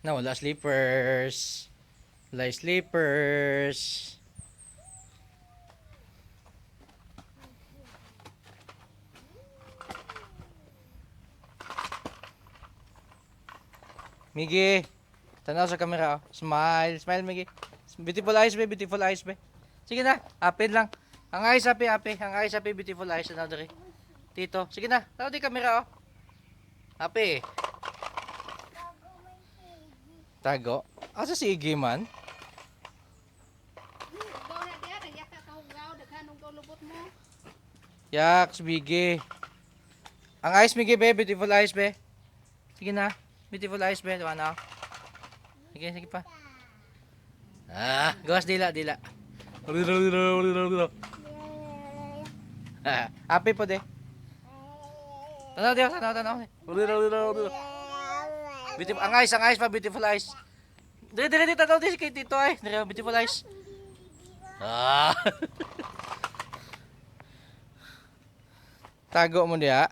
Nawala slippers. Wala slippers. Miggy, tanaw sa camera. Oh. Smile, smile Miggy. Beautiful eyes be, beautiful eyes be. Sige na, apin lang. Ang eyes api, api. Ang eyes api, beautiful eyes. Ano dali? Tito, sige na. Tanaw di camera oh. Api. Tago. Asa si Iggy man? Yaks, Miggy. Ang eyes Miggy be, beautiful eyes be. Sige na. Beautiful eyes be, diba na? Sige, sige pa. Ah, gawas dila, dila. Api po de. Tanaw diyo, tanaw, tanaw. Beautiful, ang eyes pa, beautiful eyes. Dire, dire, dito, tanaw di kay Tito ay. Dire, beautiful eyes. Ah. Tago mo diya.